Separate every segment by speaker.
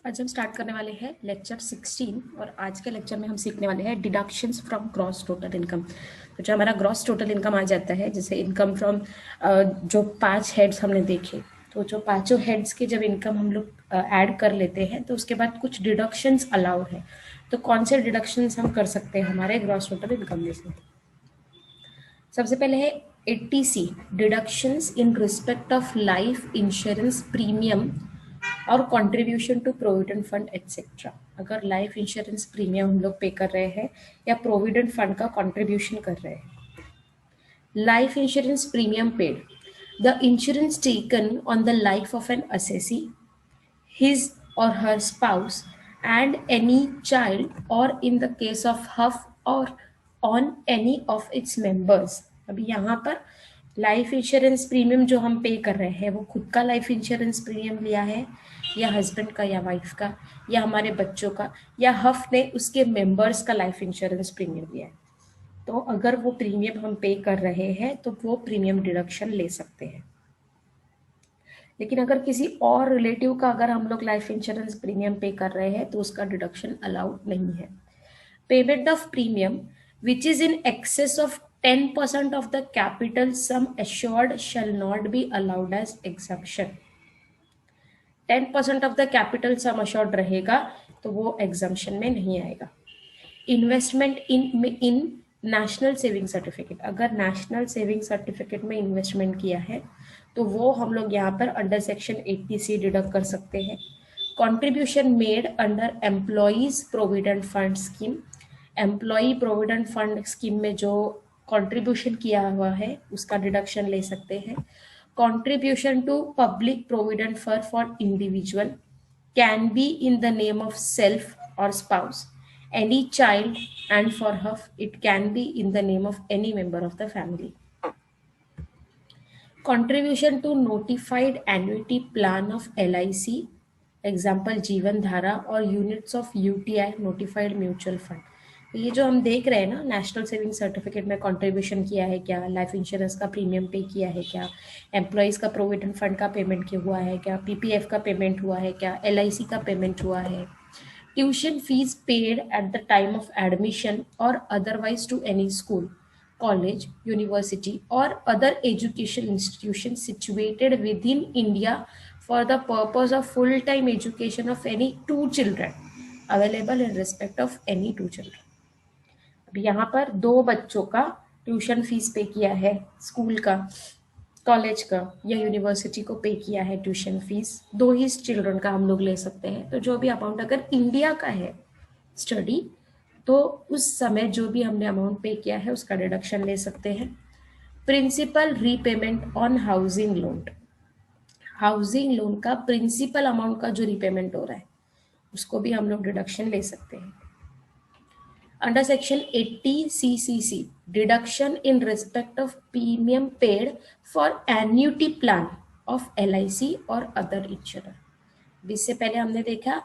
Speaker 1: आज हम स्टार्ट करने वाले हैं लेक्चर 16 और आज के लेक्चर में हम सीखने वाले हैं deductions from gross total income. तो जो हमारा ग्रॉस टोटल इनकम आ जाता है, जैसे इनकम फ्रॉम जो 5 हेड्स हमने देखे, तो जो पांचों हेड्स के जब इनकम हम लोग ऐड कर लेते हैं तो उसके बाद कुछ डिडक्शंस अलाउड है। तो कौन से डिडक्शंस हम कर सकते हैं हमारे ग्रॉस टोटल इनकम में से? सबसे पहले है 80C, deductions in respect of life insurance premium और contribution to provident fund etcetera. अगर लाइफ इंश्योरेंस प्रीमियम हम लोग पे कर रहे हैं या प्रोविडेंट फंड का कंट्रीब्यूशन कर रहे हैं। Life insurance premium paid, the insurance taken on the life of N assessee, his or her spouse and any child, or in the case of HUF or on any of its members। अभी यहाँ पर life insurance premium जो हम पे कर रहे हैं वो खुद का लाइफ इंश्योरेंस प्रीमियम लिया है या हस्बैंड का या वाइफ का या हमारे बच्चों का, या हफ ने उसके मेंबर्स का लाइफ इंश्योरेंस प्रीमियम लिया है। तो अगर वो प्रीमियम हम पे कर रहे हैं तो वो प्रीमियम डिडक्शन ले सकते हैं। लेकिन अगर किसी और रिलेटिव का अगर हम लोग लाइफ इंश्योरेंस प्रीमियम पे कर रहे हैं तो उसका डिडक्शन अलाउड नहीं है। Payment of premium which is in excess of 10% of the capital sum assured shall not be allowed as exemption। 10% of the capital sum assured रहेगा तो वो एग्जम्पशन में नहीं आएगा। Investment in national saving certificate, अगर national saving certificate में investment किया है तो वो हम लोग यहाँ पर अंडर सेक्शन 80C डिडक्ट कर सकते हैं। Contribution made under employees provident fund scheme, employee provident fund scheme में जो कंट्रीब्यूशन किया हुआ है उसका डिडक्शन ले सकते हैं। Contribution to public provident fund for individual can be in the name of self और spouse, any child, and for HUF it can be in the name of any member of the family। Contribution to notified annuity plan of LIC, example जीवन धारा, और units of UTI notified mutual fund. तो ये जो हम देख रहे हैं ना, नेशनल सेविंग सर्टिफिकेट में कंट्रीब्यूशन किया है क्या, लाइफ इंश्योरेंस का प्रीमियम पे किया है क्या, एम्प्लॉयज का प्रोविडेंट फंड का पेमेंट किया हुआ है क्या, PPF का पेमेंट हुआ है क्या, LIC का पेमेंट हुआ है, tuition fees paid at the time of admission or otherwise to any school, college, university, or other education institution situated within India for the purpose of full-time education of any 2 children available in respect of any 2 children। अब यहाँ पर 2 बच्चों का tuition fees पे किया है, school का, college का या यूनिवर्सिटी को पे किया है ट्यूशन फीस, 2 ही चिल्ड्रन का हम लोग ले सकते हैं। तो जो भी अमाउंट अगर इंडिया का है स्टडी तो उस समय जो भी हमने अमाउंट पे किया है उसका डिडक्शन ले सकते हैं। Principal repayment on housing loan, housing loan का प्रिंसिपल अमाउंट का जो रीपेमेंट हो रहा है उसको भी हम लोग डिडक्शन ले सकते हैं। Under section 80CCC, deduction in respect of premium paid for annuity plan of LIC और other insurer। इससे पहले हमने देखा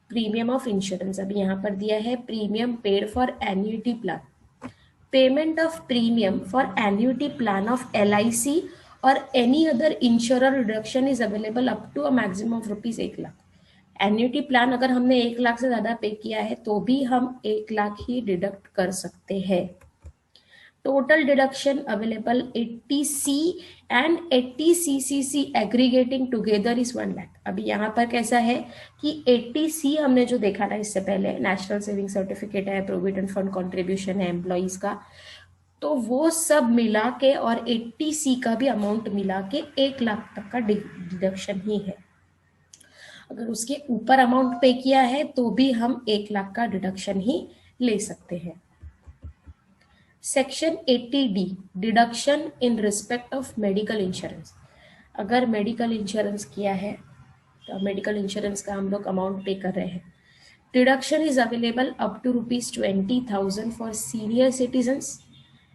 Speaker 1: प्रीमियम ऑफ इंश्योरेंस, अभी यहाँ पर दिया है premium paid for annuity plan. Payment of premium for annuity plan of LIC और any other insurer reduction is available up to a maximum of ₹1 lakh. Annuity plan अगर हमने 1 लाख से ज्यादा पे किया है तो भी हम 1 लाख ही डिडक्ट कर सकते हैं। Total deduction available 80C and 80CCC aggregating together is 1 lakh. अभी यहाँ पर कैसा है कि 80C हमने जो देखा था इससे पहले, नेशनल सेविंग सर्टिफिकेट है, प्रोविडेंट फंड कॉन्ट्रीब्यूशन है एम्प्लॉइज का, तो वो सब मिला के और 80C का भी अमाउंट मिला के 1 लाख तक का डिडक्शन ही है। अगर उसके ऊपर अमाउंट पे किया है तो भी हम 1 लाख का डिडक्शन ही ले सकते हैं। Section 80D, deduction in respect of medical insurance. अगर मेडिकल इंश्योरेंस किया है तो मेडिकल इंश्योरेंस का हम लोग अमाउंट पे कर रहे हैं। Deduction is available up to ₹20,000 for senior citizens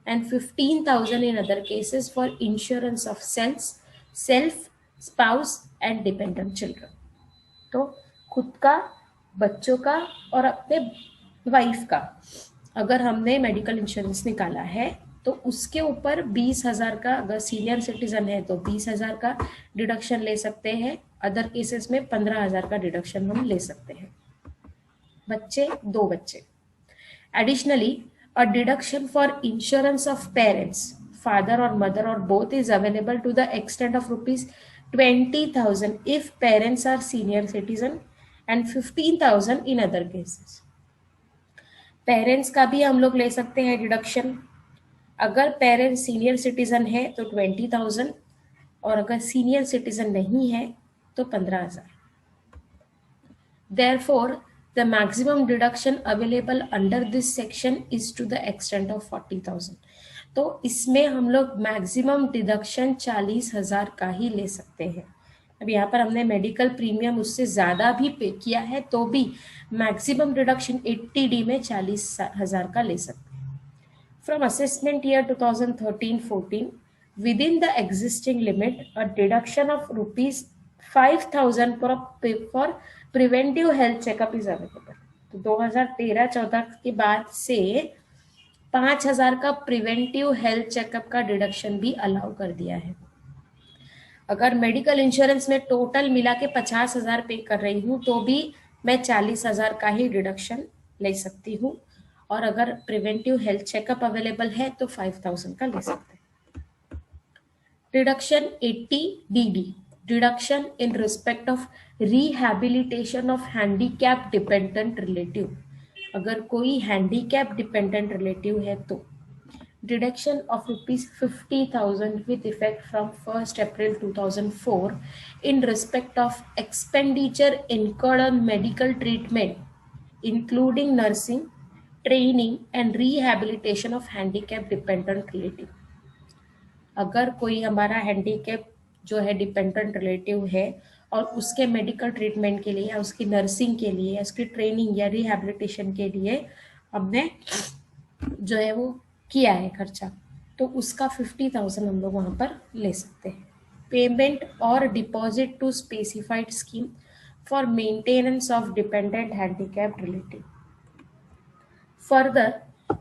Speaker 1: and 15,000 in other cases for insurance of self, spouse and dependent children। तो खुद का, बच्चों का और अपने वाइफ का अगर हमने मेडिकल इंश्योरेंस निकाला है तो उसके ऊपर 20,000 का, अगर सीनियर सिटीजन है तो 20,000 का डिडक्शन ले सकते हैं, अदर केसेस में 15,000 का डिडक्शन हम ले सकते हैं। बच्चे, 2 बच्चे। Additionally, a deduction for insurance of parents, father or mother or both, is available to the extent of rupees 20,000 if parents are senior citizen and 15,000 in other cases. Parents का भी हम लोग ले सकते हैं डिडक्शन। अगर पेरेंट्स सीनियर सिटीजन है तो 20,000 और अगर सीनियर सिटीजन नहीं है तो 15,000। Therefore, the maximum deduction available under this section is to the extent of 40,000. तो इसमें हम लोग मैक्सिमम डिडक्शन 40,000 का ही ले सकते हैं। अब यहाँ पर हमने मेडिकल प्रीमियम उससे ज़्यादा भी पे किया है तो भी मैक्सिमम डिडक्शन 80D में 40,000 का ले सकते हैं। From assessment year 2013-14, within the existing limit, a deduction of rupees 5,000 for preventive health checkup is available. तो 2013-14 के बाद से 5,000 का प्रिवेंटिव हेल्थ चेकअप का डिडक्शन भी अलाउ कर दिया है। अगर मेडिकल इंश्योरेंस में टोटल मिला के 50,000 पे कर रही हूँ तो भी मैं 40,000 का ही डिडक्शन ले सकती हूँ, और अगर प्रिवेंटिव हेल्थ चेकअप अवेलेबल है तो 5,000 का ले सकते हैं। Deduction 80DD, deduction in respect of rehabilitation of handicap dependent relative. अगर कोई हैंडीकैप डिपेंडेंट रिलेटिव है तो deduction of rupees 50,000 with effect from 1st April 2004 in respect of expenditure incurred on medical treatment including nursing, training and rehabilitation of handicap dependent relative. अगर कोई हमारा handicap जो है dependent relative है और उसके मेडिकल ट्रीटमेंट के लिए या उसकी नर्सिंग के लिए या उसकी ट्रेनिंग या रिहैबिलिटेशन के लिए हमने जो है वो किया है खर्चा, तो उसका 50,000 हम लोग वहाँ पर ले सकते हैं। पेमेंट और deposit to specified scheme for maintenance of dependent handicapped relative. Further,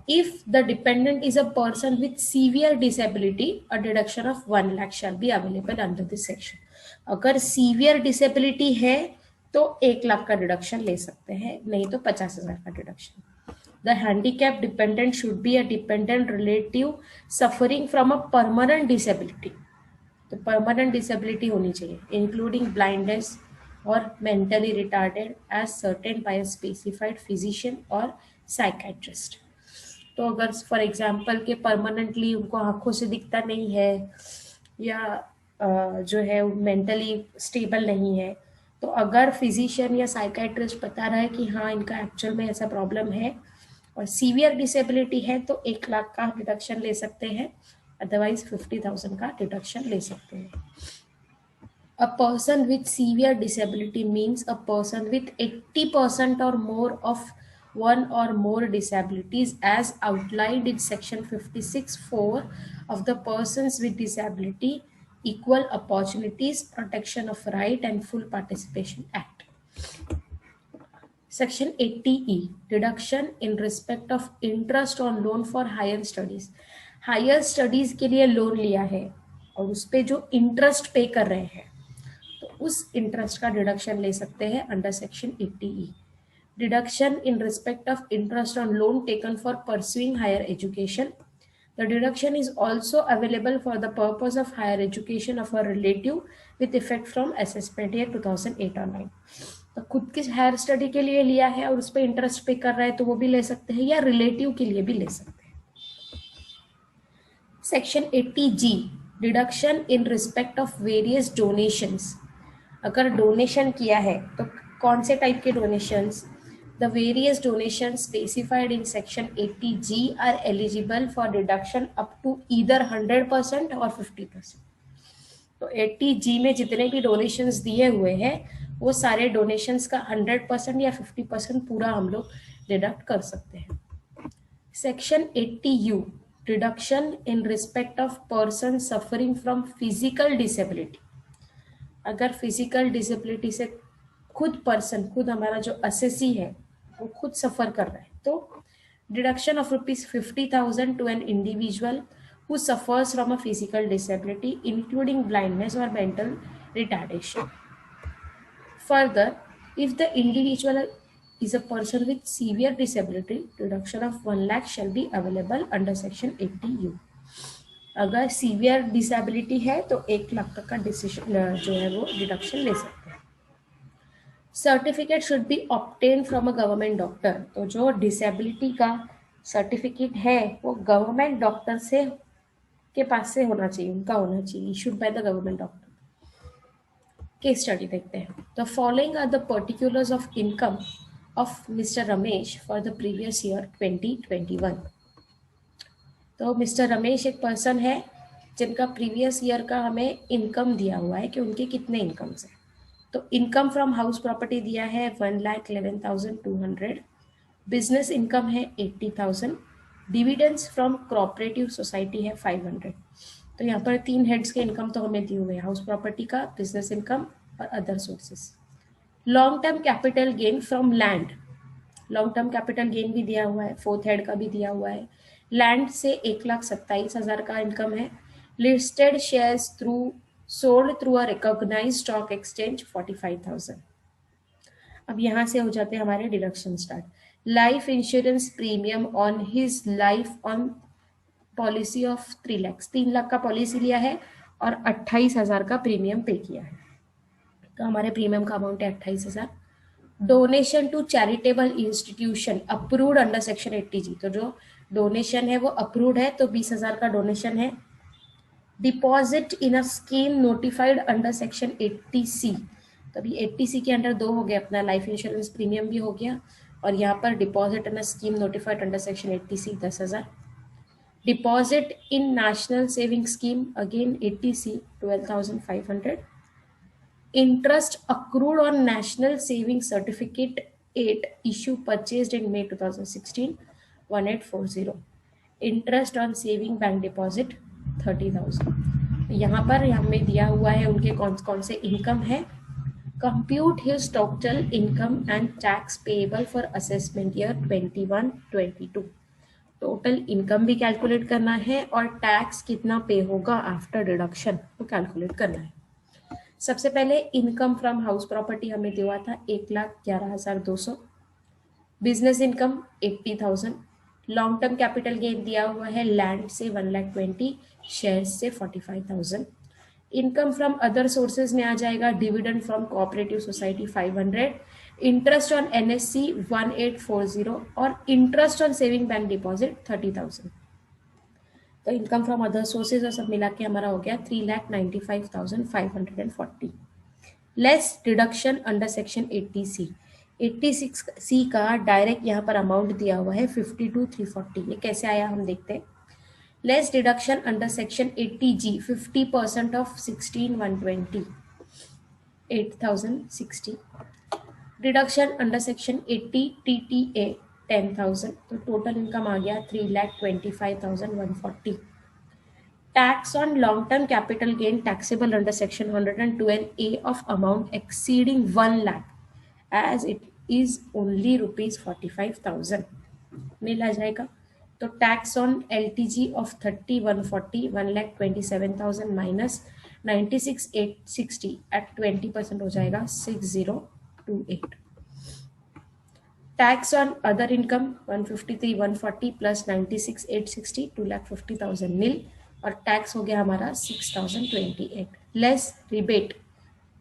Speaker 1: if the dependent is a person with severe disability, a deduction of 1 lakh shall be available under this section. अगर severe disability है तो 1 लाख का deduction ले सकते हैं, नहीं तो 50,000 का deduction. The handicap dependent should be a dependent relative suffering from a permanent disability. तो परमानेंट डिसेबिलिटी होनी चाहिए, इंक्लूडिंग ब्लाइंडनेस और mentally retarded as certain by a specified physician और साइकेट्रिस्ट। तो अगर फॉर एग्जांपल के परमानेंटली उनको आंखों से दिखता नहीं है या जो है मेंटली स्टेबल नहीं है, तो अगर फिजिशियन या साइकेट्रिस्ट बता रहा है कि हाँ इनका एक्चुअल में ऐसा प्रॉब्लम है और सीवियर डिसेबिलिटी है तो 1 लाख का डिडक्शन ले सकते हैं, अदरवाइज 50,000 का डिडक्शन ले सकते हैं। A person with severe disability means a person with 80% or more of one or more disabilities as outlined in section 56(4) of the Persons with Disability Equal Opportunities Protection of Right and Full Participation Act. Section 80E, deduction in respect of interest on loan for higher studies. Higher studies के लिए loan लिया है और उस पे जो interest पे कर रहे हैं तो उस इंटरेस्ट का डिडक्शन ले सकते हैं under section 80E। Deduction in respect of interest on loan taken for pursuing higher education. The deduction is also available for the purpose of higher education of a relative with effect from assessment year 2008 और 9। तो खुद की higher study के लिए लिया है और उस पर इंटरेस्ट पे कर रहा है तो वो भी ले सकते हैं, या रिलेटिव के लिए भी ले सकते हैं। Section 80G, deduction in respect of various donations. अगर डोनेशन किया है तो कौन से टाइप के donations? The various donation specified in section 80G are eligible for deduction up to either 100% और 50%। तो 80G में जितने भी डोनेशंस दिए हुए हैं वो सारे डोनेशंस का 100% या 50% पूरा हम लोग डिडक्ट कर सकते हैं। Section 80U, deduction in respect of person suffering from physical disability. अगर फिजिकल डिसेबिलिटी से खुद हमारा जो असेसी है वो खुद सफर कर रहा है तो deduction of rupees 50,000 to an individual who suffers from a physical disability including blindness और mental retardation. Further, if the individual is a person with severe disability, deduction of 1 lakh shall be available under section 80U. अगर severe disability है तो 1 लाख तक का decision जो है वो deduction ले सकते हैं. Certificate should be obtain from a government doctor. तो जो डिसेबिलिटी का सर्टिफिकेट है वो गवर्नमेंट डॉक्टर से के पास से होना चाहिए, उनका होना चाहिए, issued by the government doctor. Case study देखते हैं. The following are the particulars of income of mister Ramesh for the previous year 2021. तो मिस्टर रमेश एक पर्सन है जिनका प्रीवियस ईयर का हमें इनकम दिया हुआ है कि उनके कितने इनकम्स हैं. तो इनकम फ्रॉम हाउस प्रॉपर्टी दिया है 1,11,200. बिजनेस इनकम है 80,000. डिविडेंड्स फ्रॉम कोऑपरेटिव सोसाइटी है 500. तो यहाँ पर 3 हेड्स के इनकम तो हमें दिए हुए हैं, हाउस प्रॉपर्टी का, बिजनेस इनकम और other sources. Long term capital gain from land, long term capital gain भी दिया हुआ है, 4th हेड का भी दिया हुआ है. लैंड से 1,27,000 का इनकम है. Listed shares through sold through a recognised stock exchange 45,000. अब यहाँ से हो जाते हैं हमारे deduction start. Life insurance premium on his life on policy of 3 lakh, 3 lakh का पॉलिसी लिया है और 28,000 का प्रीमियम पे किया है. तो हमारे प्रीमियम का अमाउंट है 28,000. Donation to charitable institution approved under section 80G. तो जो डोनेशन है वो अप्रूव्ड है, तो 20,000 का डोनेशन है. Deposit in a scheme notified under section 80C. तो अभी 80C के अंडर 2 हो गए, अपना लाइफ इंश्योरेंस प्रीमियम भी हो गया और यहाँ पर deposit in a scheme notified under section 80C 10,000. Deposit in national saving scheme again 80C 12,500. Interest accrued on National Saving Certificate 8 issue purchased in May 2016 1840. Interest on saving bank deposit 30,000. यहाँ पर हमें दिया हुआ है उनके कौन कौन से इनकम है. Compute his total income and tax payable for assessment year 21-22. Total income भी कैलकुलेट करना है और टैक्स कितना पे होगा आफ्टर डिडक्शन वो कैलकुलेट करना है. सबसे पहले इनकम फ्रॉम हाउस प्रॉपर्टी हमें दिया था 1,11,200. Business income 80,000. Long term capital gain दिया हुआ है लैंड से 1,20,000, शेयर्स से 45,000. इनकम फ्रॉम अदर सोर्सेज में आ जाएगा dividend from cooperative society 500, interest on NSC 1840 और interest on saving bank deposit 30,000. तो इनकम फ्रॉम अदर सोर्सेज और सब मिला के हमारा हो गया 3,95,540. Less deduction under section 80C. 86C का डायरेक्ट यहाँ पर अमाउंट दिया हुआ है 52,340. ये कैसे आया हम देखते हैं. Less deduction under section 80G 50% of 16,120 8,060. Deduction under section 80 TTA 10,000. तो टोटल इनकम आ गया 3,25,140. Tax on long term capital gain taxable under section 112A of amount exceeding 1 lakh as it is only ₹45,000 मिल आ जाएगा. तो tax on LTG of 30,140 1,27,000 minus 96,860 at 20% हो जाएगा 6028. Tax on other income 153,140 plus 96,860 2,50,000 मिल और टैक्स हो गया हमारा 6,028. Less rebate.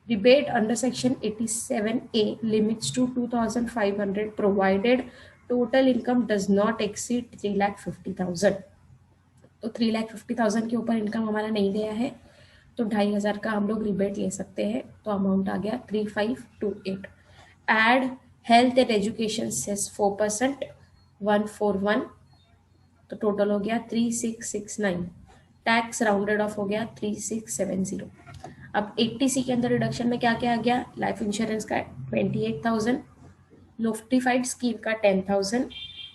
Speaker 1: Rebate under section 87A limits to 2,500 provided total income does not exceed 3,50,000. तो 3,50,000 के ऊपर इनकम हमारा नहीं गया है तो 2,500 का हम लोग रिबेट ले सकते हैं. तो अमाउंट आ गया 3,528. Add health and education cess 4% 141. तो टोटल हो गया 3,669. टैक्स राउंडेड ऑफ हो गया 3,670. अब 80C के अंदर रिडक्शन में क्या क्या आ गया. लाइफ इंश्योरेंस का 28,000, नोटिफाइड स्कीम का 10,000,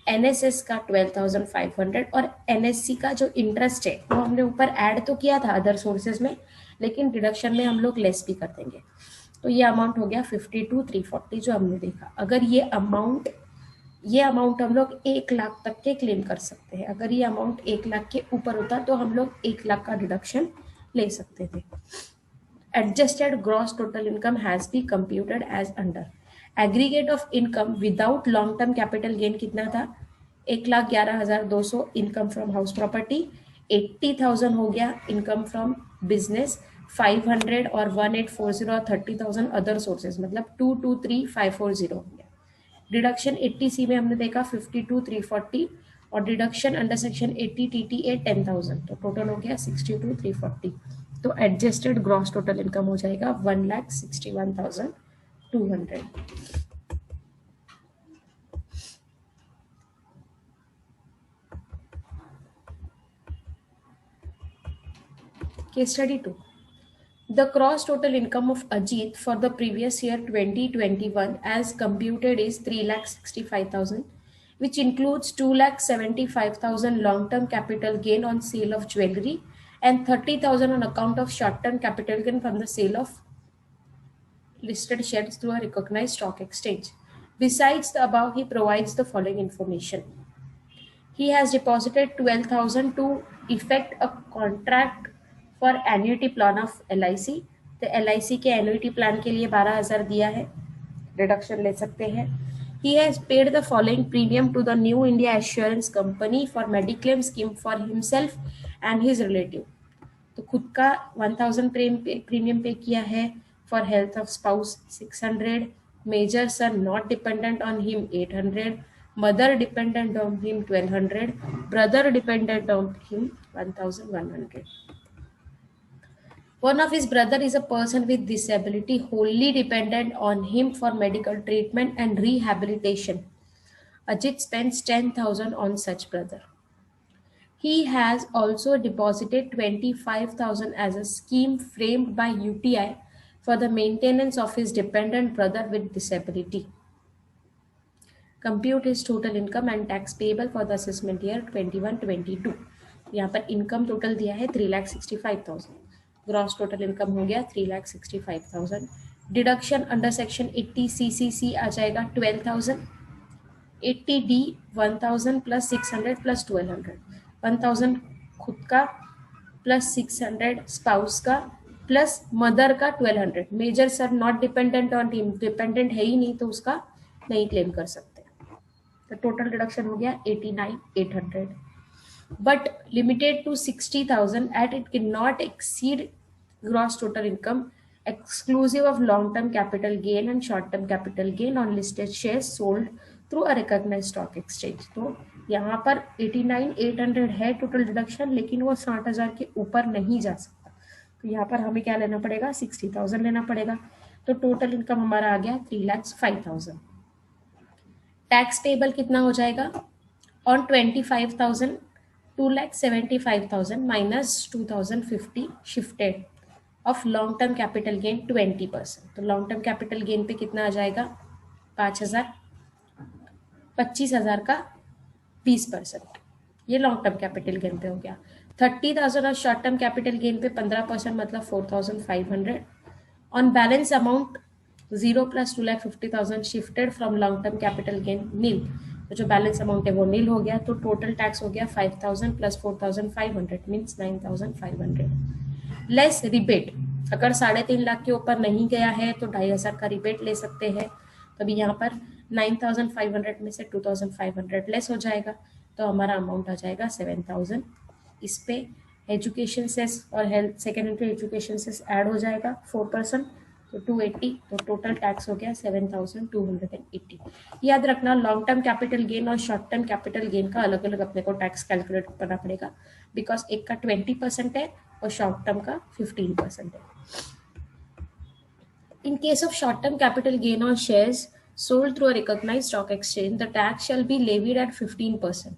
Speaker 1: NSS का 12,500 और NSC का जो इंटरेस्ट है वो हमने ऊपर ऐड तो किया था अदर सोर्सेज में, लेकिन डिडक्शन में हम लोग लेस भी कर देंगे. तो ये अमाउंट हो गया 52,340 जो हमने देखा. अगर ये अमाउंट हम लोग 1 लाख तक के क्लेम कर सकते हैं. अगर ये अमाउंट 1 लाख के ऊपर होता तो हम लोग 1 लाख का डिडक्शन ले सकते थे. Adjusted gross total income has been computed as under. Aggregate of income without long term capital gain कितना था? 1,11,200 इनकम फ्रॉम हाउस प्रॉपर्टी, 80,000 हो गया इनकम फ्रॉम बिजनेस, 500 और 1840 और 30,000 अदर सोर्सेज, मतलब 223,540 हो गया. डिडक्शन 80C में हमने देखा 52,340 और डिडक्शन अंडर सेक्शन 80 TTA 10,000, तो टोटल हो गया 62,340. तो एडजस्टेड ग्रॉस टोटल इनकम हो जाएगा 1,61,200. Case study 2. The gross total income of Ajit for the previous year 2021 as computed is 3,65,000, which includes 2,75,000 long-term capital gain on sale of jewelry and 30,000 on account of short-term capital gain from the sale of listed shares through a recognized stock exchange. Besides the above, he provides the following information. He has deposited 12,000 to effect a contract for annuity plan of LIC. तो LIC के annuity plan के लिए 12,000 दिया है, reduction ले सकते हैं. He has paid the following premium to the New India Assurance Company for Mediclaim scheme for himself and his relative. तो खुद का 1,000 प्रीमियम पे किया है, for health of spouse 600, major son not dependent on him 800, mother dependent on him 1,200, brother dependent on him 1,100. One of his brother is a person with disability wholly dependent on him for medical treatment and rehabilitation. Ajit spends 10,000 on such brother. He has also deposited 25,000 as a scheme framed by UTI for the maintenance of his dependent brother with disability. Compute his total income and tax payable for the assessment year 21-22. यहाँ पर income total दिया है 3,65,000. Gross total income हो गया 3,65,000. Deduction under section 80 CCC आ जाएगा 12,000. 80D 1,000 plus 600 plus 1,200. 1,000 खुद का plus 600 spouse का प्लस मदर का 1,200. Major sir not dependent on him, dependent है ही नहीं तो उसका नहीं क्लेम कर सकते. तो टोटल डिडक्शन हो गया 89,800. But limited to 60,000 at it can not exceed gross total income exclusive of long-term capital gain and short-term capital gain on listed shares sold through a recognized stock exchange. तो यहाँ पर 89,800 है total deduction, लेकिन वो 60,000 के ऊपर नहीं जा सकता. तो यहाँ पर हमें क्या लेना पड़ेगा? 60,000 लेना पड़ेगा. तो टोटल इनकम हमारा आ गया 3,05,000. टैक्स पेबल कितना हो जाएगा? On 25,000 2,75,000 minus 2,050 shifted of long term capital gain 20%. तो लॉन्ग टर्म कैपिटल गेन पे कितना आ जाएगा? 5,000. 25,000 का 20%, ये लॉन्ग टर्म कैपिटल गेन पे हो गया. 30,000 और शॉर्ट टर्म कैपिटल गेन पे 15%, मतलब 4,500. On balance amount 0 plus 2,50,000 shifted from long term capital gain nil. तो जो बैलेंस अमाउंट है वो नील हो गया. तो टोटल टैक्स हो गया 5,000 प्लस 4,500 मीन्स 9,500. लेस रिबेट, अगर 3.5 लाख के ऊपर नहीं गया है तो 2,500 का रिबेट ले सकते हैं. तभी यहाँ पर 9,500 में से 2,500 लेस हो जाएगा, तो हमारा अमाउंट आ जाएगा 7,000. इस पे एजुकेशन सेस और health secondary education cess add हो जाएगा 4%, तो 280. तो टोटल टैक्स हो गया 7,280. याद रखना लॉन्ग टर्म कैपिटल गेन और शॉर्ट टर्म कैपिटल गेन का अलग अलग अपने को टैक्स कैलकुलेट करना पड़ेगा, बिकॉज एक का 20% है और शॉर्ट टर्म का 15% है. In case of short-term capital gain on shares sold through a recognized stock exchange, the tax shall be levied at 15%.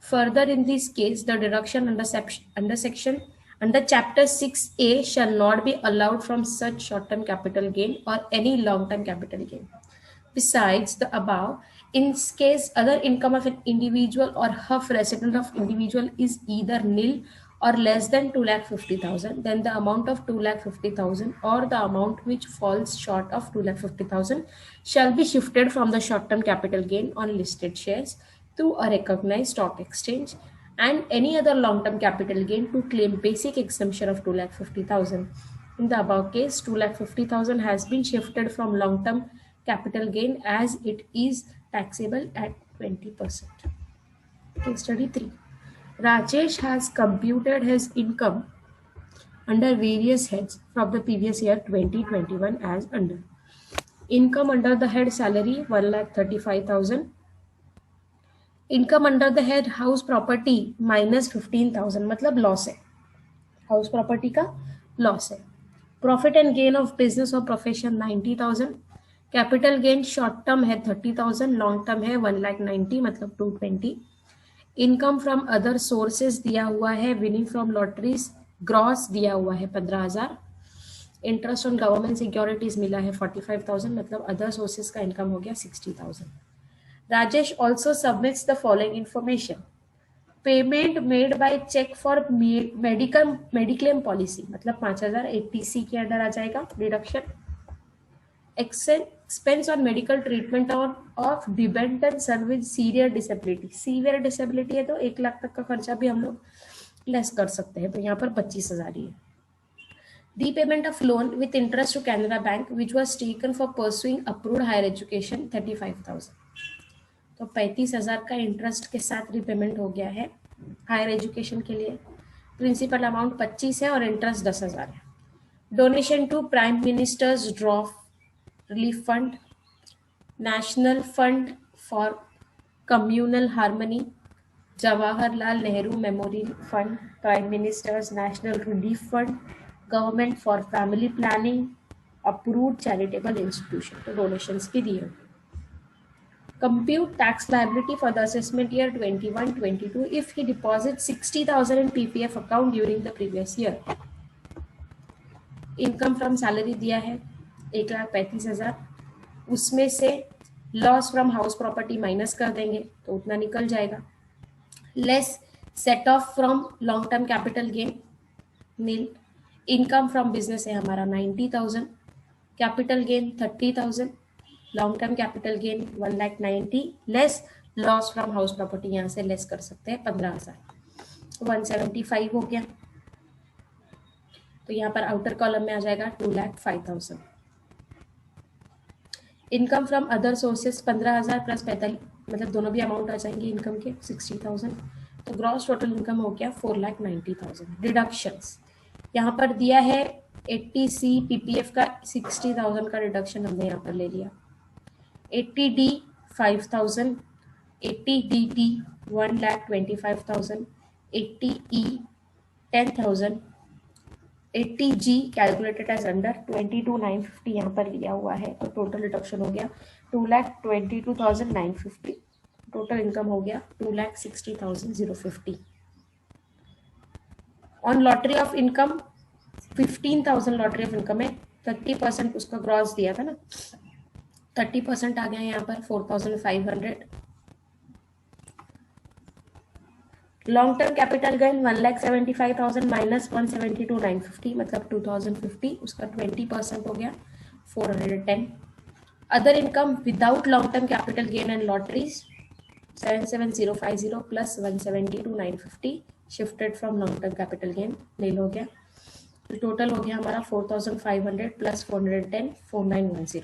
Speaker 1: Further, in this case, the deduction under Chapter 6A shall not be allowed from such short-term capital gain or any long-term capital gain. Besides the above, in case other income of an individual or half resident of individual is either nil or less than 2,50,000, then the amount of 2,50,000 or the amount which falls short of 2,50,000 shall be shifted from the short-term capital gain on listed shares through a recognized stock exchange and any other long-term capital gain to claim basic exemption of 2,50,000. In the above case, 2,50,000 has been shifted from long-term capital gain as it is taxable at 20%. Case study 3. Rajesh has computed his income under various heads from the previous year 2021 as under. Income under the head salary 1,35,000. Income under the head house property -15,000 मतलब loss है, house property का loss है. Profit and gain of business और profession 90,000. Capital gain short term है 30,000, long term है 1,90,000 मतलब 220. Income from other sources दिया हुआ है, विनिंग फ्रॉम लॉटरीज ग्रॉस दिया हुआ है 15,000. इंटरेस्ट ऑन गवर्नमेंट सिक्योरिटीज मिला है 45,000 मतलब अदर सोर्सेज का इनकम हो गया 60,000. Rajesh also submits the following information. Payment made by check for mediclaim policy मतलब 5,000 ATC के अंडर आ जाएगा. Deduction expense on medical treatment of dependent sun with severe disability. Severe disability है तो 1 लाख तक का खर्चा भी हम लोग लेस कर सकते हैं, तो यहाँ पर 25,000 ही है. Repayment of loan with interest to Canara Bank which was taken for pursuing approved higher education 35,000. तो 35,000 का इंटरेस्ट के साथ रिपेमेंट हो गया है हायर एजुकेशन के लिए. प्रिंसिपल अमाउंट 25 है और इंटरेस्ट 10,000 है. Donation to prime minister's drop relief fund, national fund for communal harmony, Jawaharlal Nehru memorial fund, prime minister's national relief fund, government for family planning, approved charitable institution. तो donations भी दिए. Compute tax liability for the assessment year 21-22 if he deposits 60,000 in PPF account during the previous year. Income from salary दिया है 1,35,000, उसमें से loss from house property minus कर देंगे तो उतना निकल जाएगा. Less set off from long term capital gain nil. Income from business है हमारा 90,000, capital gain 30,000, long term capital gain 1,90,000 less loss from house property, यहाँ से लेस कर सकते हैं 15,000, 175 हो गया. तो यहाँ पर आउटर कॉलम में आ जाएगा 2,05,000. Income from other sources 15,000 plus 45 मतलब दोनों भी अमाउंट आ जाएंगे इनकम के 60,000. तो ग्रॉस टोटल इनकम हो गया 4,90,000. डिडक्शंस यहाँ पर दिया है 80C PPF का 60,000 का डिडक्शन हमने यहाँ पर ले लिया. 80D 5,000, 80DT 1,25,000, 80E 10,000, 80G calculated as under 22,950 यहाँ पर लिया हुआ है. तो टोटल डिडक्शन हो गया 2,22,950. टोटल इनकम हो गया 2,60,050. On lottery of income 15,000 lottery of income है, 30% उसका ग्रॉस दिया था ना, 30% आ गया यहाँ पर 4,500. Long term capital gain 1,75,000 minus 172,950 मतलब 2,050, उसका 20% हो गया 410. Other income without long term capital gain and lotteries 77,050 plus 172,950 shifted from long term capital gain nil हो गया. तो टोटल हो गया हमारा 4,500 प्लस 410 4,910.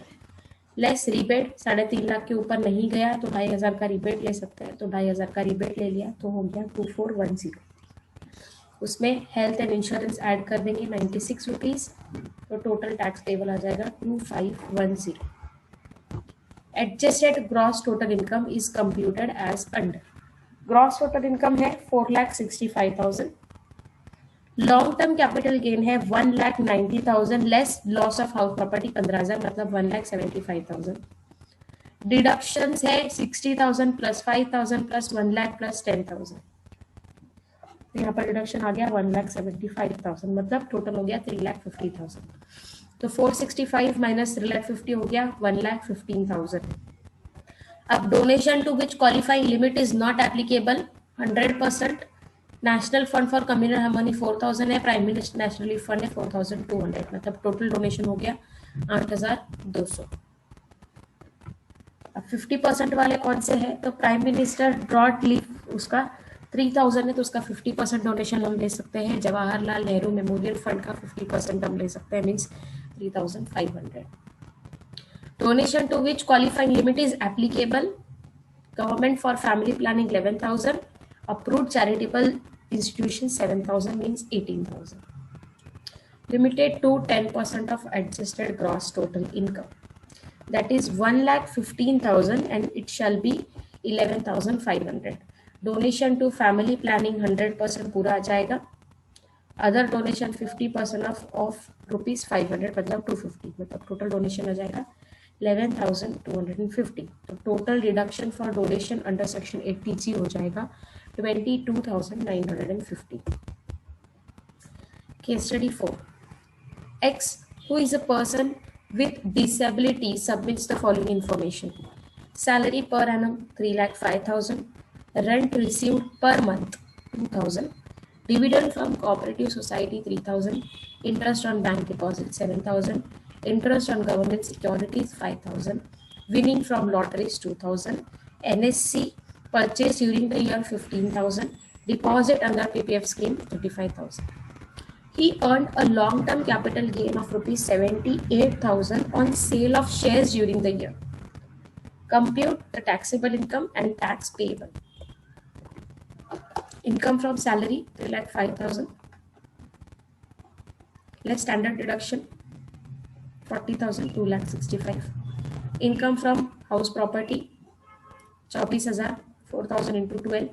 Speaker 1: लेस रिबेट 3.5 लाख के ऊपर नहीं गया तो 2,500 का रिबेट ले सकते हैं, तो 2,500 का रिबेट ले लिया तो हो गया 2,410. उसमें हेल्थ एंड इंश्योरेंस ऐड कर देंगे 96 रुपीज़, तो टोटल टैक्स पेबल आ जाएगा 2,510. Adjusted gross total income is computed as under. Gross total income है 4,65,000. लॉन्ग टर्म कैपिटल गेन है 1,90,000 less loss of house property 15,000 मतलब 1,75,000. डिडक्शंस है 60,000 प्लस 5,000 प्लस 1 लाख प्लस 10,000. यहाँ पर डिडक्शन आ गया 1,75,000 मतलब टोटल हो गया 3,50,000. तो 465 माइनस 3,50,000 हो गया 1,15,000. अब donation to which qualifying limit is not applicable 100%. National fund for communal harmony 4,000 है, prime minister national relief fund है 4,200 मतलब टोटल डोनेशन हो गया 8,200. अब 50% वाले कौन से हैं, तो प्राइम मिनिस्टर ड्रॉट लीव उसका 3000 है तो उसका 50% डोनेशन हम ले सकते हैं. जवाहरलाल नेहरू मेमोरियल फंड का 50% हम ले सकते हैं, means 3500. Donation to which qualifying limit is applicable. Government for family planning 11,000. Approved charitable institution 7,000, means 18,000. Limited to 10% of adjusted gross total income. That is 1,15,000 and it shall be 11,500. Donation to family planning 100% पूरा आ जाएगा. Other donation 50% of rupees 500, मतलब 250, मतलब total donation आ जाएगा 11,250. तो total deduction for donation under section 80G हो जाएगा 22,950. Case study 4. X, who is a person with disability, submits the following information. Salary per annum 3,05,000. Rent received per month 2,000. Dividend from cooperative society 3,000. Interest on bank deposit 7,000. Interest on government securities 5,000. Winning from lotteries 2,000. NSC purchase during the year 15,000. Deposit under PPF scheme 35,000. He earned a long-term capital gain of rupees 78,000 on sale of shares during the year. Compute the taxable income and tax payable. Income from salary 3,05,000. Less standard deduction 40,000, 2,65,000. Income from house property 24,000, 4,000 into 12.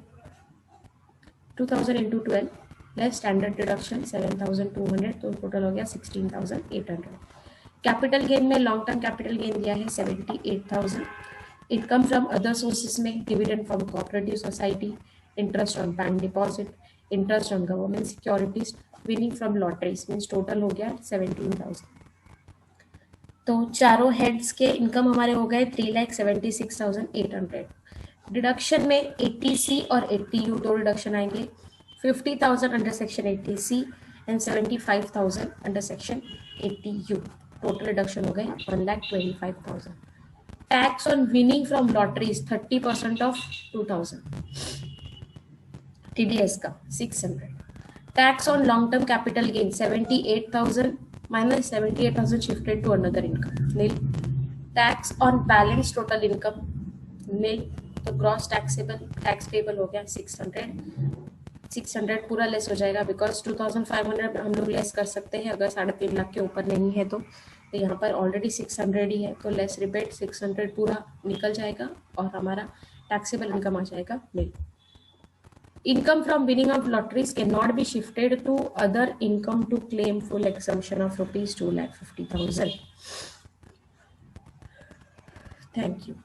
Speaker 1: 2,000 into 12. Less standard deduction 7,200, तो total हो गया 16,800. Capital gain में long term capital gain दिया है 78,000. Income from other sources में dividend from cooperative society, interest on bank deposit, interest on government securities, winning from lotteries, means total हो गया 17,000. तो चारों हेड्स के इनकम हमारे हो गए 3,76,800. डिडक्शन में 80C और 80U दो डिडक्शन आएंगे. 50,000 under section 80C and 75,000 under section 80U. Total deduction हो गए 1,25,000. Tax on winning from lotteries 30% of 2,000. TDS का 600. Tax on long term capital gain 78,000 minus 78,000 shifted to another income, nil. Tax on balance total income nil. तो gross taxable tax payable हो गया 600. 600 पूरा less हो जाएगा because 2,500 हम लोग less कर सकते हैं अगर 3.5 लाख के ऊपर नहीं है तो यहाँ पर ऑलरेडी 600 ही है, तो लेस रिबेट 600 पूरा निकल जाएगा और हमारा टैक्सेबल इनकम आ जाएगा nil. Income from winning of lotteries cannot be shifted to other income to claim full exemption of rupees 2,50,000. Thank you.